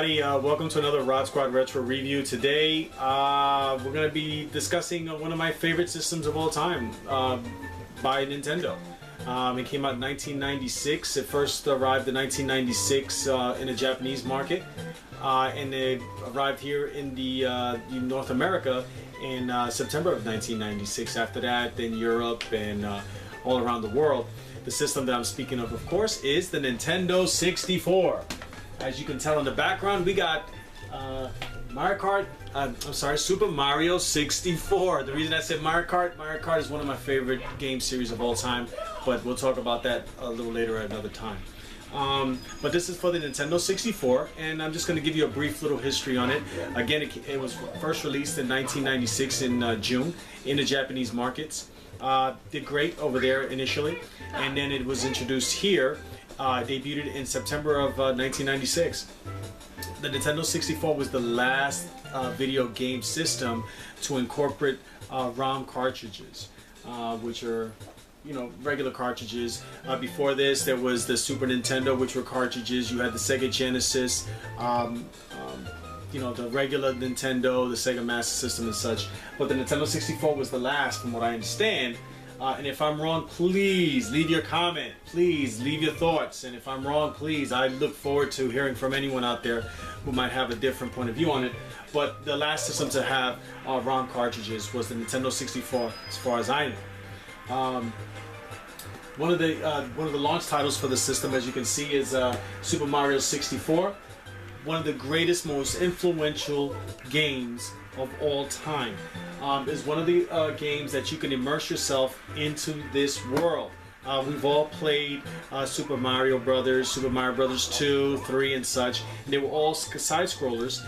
everybody, welcome to another RodzSquad Retro Review. Today we're going to be discussing one of my favorite systems of all time by Nintendo. It came out in 1996. It first arrived in 1996 in the Japanese market, and it arrived here in the North America in September of 1996. After that, in Europe and all around the world. The system that I'm speaking of course, is the Nintendo 64. As you can tell in the background, we got Super Mario 64. The reason I said Mario Kart is one of my favorite game series of all time, but we'll talk about that a little later at another time. But this is for the Nintendo 64, and I'm just going to give you a brief little history on it. Again, it was first released in 1996 in June in the Japanese markets. Did great over there initially, and then it was introduced here, debuted in September of 1996. The Nintendo 64 was the last video game system to incorporate ROM cartridges, which are, you know, regular cartridges. Before this, there was the Super Nintendo, which were cartridges. You had the Sega Genesis, you know, the regular Nintendo, the Sega Master System and such. But the Nintendo 64 was the last, from what I understand. And if I'm wrong, please leave your comment. Please leave your thoughts. And if I'm wrong, please, I look forward to hearing from anyone out there who might have a different point of view on it. But the last system to have ROM cartridges was the Nintendo 64, as far as I know. One of the launch titles for the system, as you can see, is Super Mario 64. One of the greatest, most influential games of all time. Is one of the games that you can immerse yourself into this world. We've all played Super Mario Brothers, Super Mario Brothers 2, 3 and such. And they were all side-scrollers,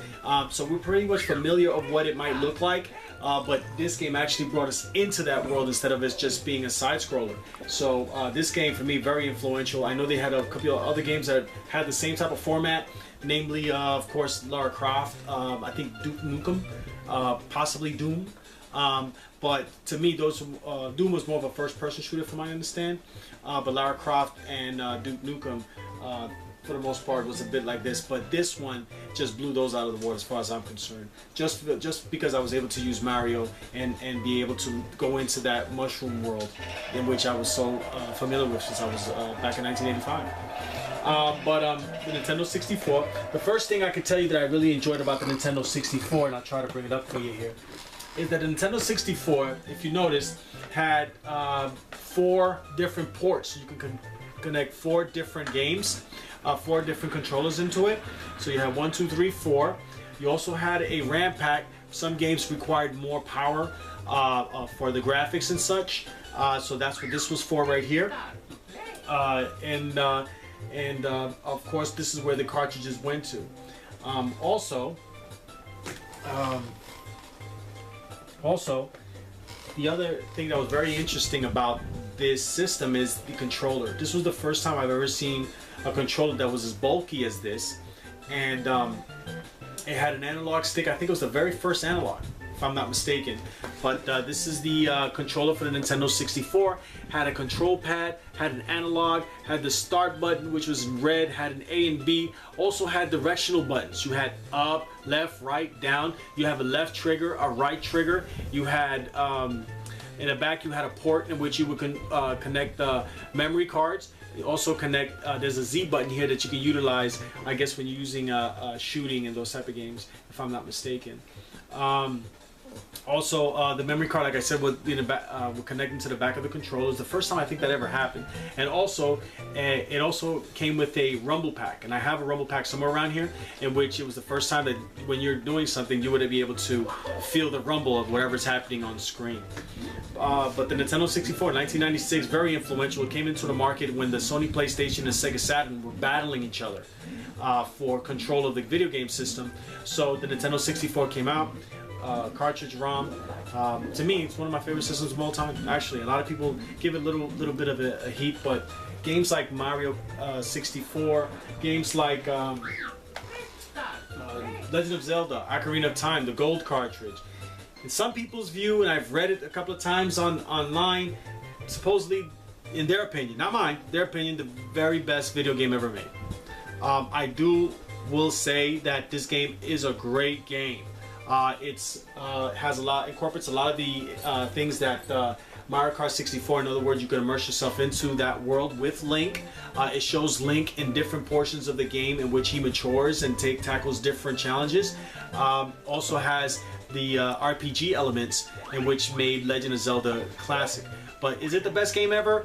so we're pretty much familiar of what it might look like. But this game actually brought us into that world instead of it just being a side-scroller. So this game, for me, very influential. I know they had a couple of other games that had the same type of format, namely, of course, Lara Croft, I think Duke Nukem, possibly Doom. But to me, Doom was more of a first-person shooter, from what I understand. But Lara Croft and Duke Nukem, for the most part, was a bit like this. But this one just blew those out of the water, as far as I'm concerned. Just because I was able to use Mario and be able to go into that mushroom world, in which I was so familiar with since I was back in 1985. The Nintendo 64, the first thing I can tell you that I really enjoyed about the Nintendo 64, and I'll try to bring it up for you here, is that the Nintendo 64, if you notice, had 4 different ports. You can connect 4 different games, 4 different controllers into it. So you have 1, 2, 3, 4. You also had a RAM pack. Some games required more power for the graphics and such. So that's what this was for right here. And of course, this is where the cartridges went to. Also, the other thing that was very interesting about this system is the controller. This was the first time I've ever seen a controller that was as bulky as this, and it had an analog stick. I think it was the very first analog, if I'm not mistaken. But this is the controller for the Nintendo 64. Had a control pad, had an analog, had the start button, which was in red, had an A and B. Also had directional buttons. You had up, left, right, down. You have a left trigger, a right trigger. You had in the back, you had a port in which you would connect memory cards. You also connect, there's a Z button here that you can utilize, I guess, when you're using shooting and those type of games, if I'm not mistaken. Also, the memory card, like I said, would connecting to the back of the controller. It's the first time I think that ever happened. And also, it also came with a rumble pack, and I have a rumble pack somewhere around here, in which it was the first time that when you're doing something, you would be able to feel the rumble of whatever's happening on screen. But the Nintendo 64, 1996, very influential. It came into the market when the Sony PlayStation and Sega Saturn were battling each other for control of the video game system. So the Nintendo 64 came out. Cartridge ROM. To me, it's one of my favorite systems of all time. Actually, a lot of people give it a little bit of a heat, but games like Mario 64, games like Legend of Zelda, Ocarina of Time, the gold cartridge. In some people's view, and I've read it a couple of times online, supposedly, in their opinion, not mine, their opinion, the very best video game ever made. I do will say that this game is a great game. It's incorporates a lot of the things that Mario Kart 64. In other words, you can immerse yourself into that world with Link. It shows Link in different portions of the game in which he matures and tackles different challenges. Also has the RPG elements in which made Legend of Zelda classic. But is it the best game ever?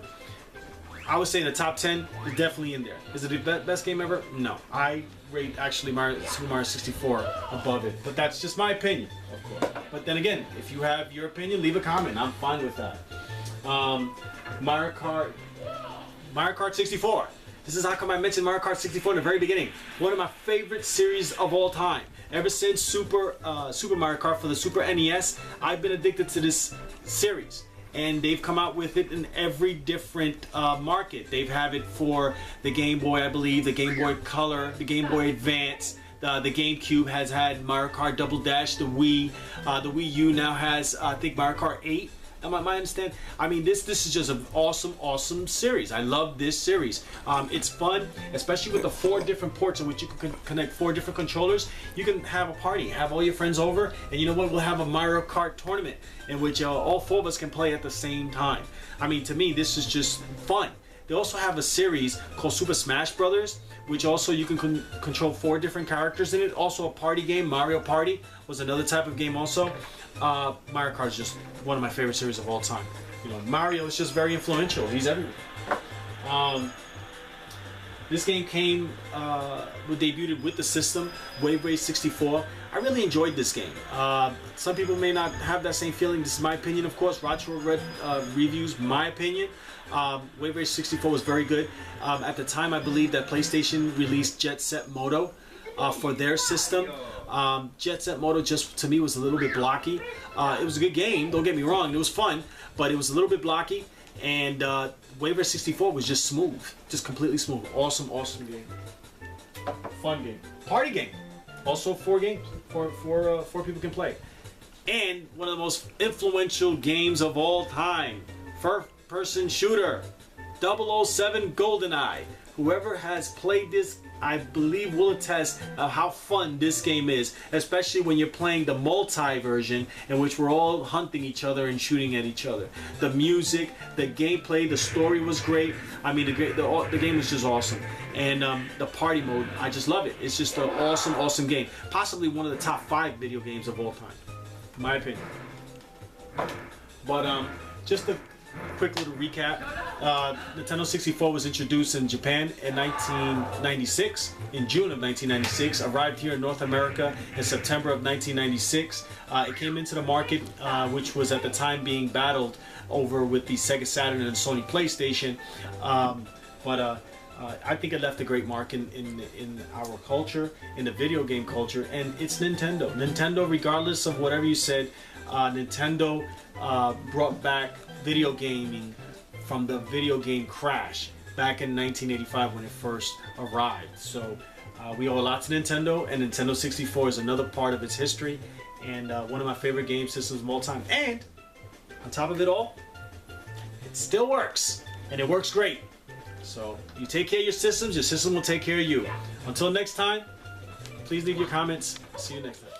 I would say in the top 10, it's definitely in there. Is it the best game ever? No. I rate actually Super Mario 64 above it. But that's just my opinion, of course. But then again, if you have your opinion, leave a comment. I'm fine with that. Mario Kart 64. This is how come I mentioned Mario Kart 64 in the very beginning. One of my favorite series of all time. Ever since Super Mario Kart for the Super NES, I've been addicted to this series. And they've come out with it in every different market. They've had it for the Game Boy, I believe, the Game Boy Color, the Game Boy Advance. The GameCube has had Mario Kart Double Dash. The Wii U now has, I think, Mario Kart 8. Am I understand? I mean, this is just an awesome series. I love this series. It's fun, especially with the 4 different ports in which you can connect 4 different controllers. You can have a party, have all your friends over, and you know what? We'll have a Mario Kart tournament in which all 4 of us can play at the same time. I mean, to me, this is just fun. They also have a series called Super Smash Brothers, which also you can control 4 different characters in it. Also a party game, Mario Party was another type of game also. Mario Kart is just one of my favorite series of all time. You know, Mario is just very influential. He's everywhere. This game debuted with the system, Wave Race 64. I really enjoyed this game. Some people may not have that same feeling. This is my opinion, of course. RodzSquad reviews my opinion. Wave Race 64 was very good. At the time, I believe that PlayStation released Jet Set Moto for their system. Jet Set Moto just to me was a little bit blocky. It was a good game, don't get me wrong, it was fun, but it was a little bit blocky. And Wave Race 64 was just smooth, just completely smooth. Awesome game. Fun game. Party game. Also 4 games, 4 people can play. And one of the most influential games of all time, first-person shooter, 007 GoldenEye. Whoever has played this, I believe, will attest of how fun this game is, especially when you're playing the multi version in which we're all hunting each other and shooting at each other. The music, the gameplay, the story was great. I mean, the game was just awesome. And the party mode, I just love it. It's just an awesome game. Possibly one of the top 5 video games of all time, in my opinion. But just a quick little recap. Nintendo 64 was introduced in Japan in 1996, in June of 1996, arrived here in North America in September of 1996. It came into the market, which was at the time being battled over with the Sega Saturn and Sony PlayStation. I think it left a great mark in our culture, in the video game culture, and it's Nintendo. Nintendo, regardless of whatever you said, Nintendo brought back video gaming from the video game crash back in 1985 when it first arrived. So we owe a lot to Nintendo, and Nintendo 64 is another part of its history, and one of my favorite game systems of all time. And on top of it all, it still works, and it works great. So you take care of your system will take care of you. Until next time, please leave your comments. See you next time.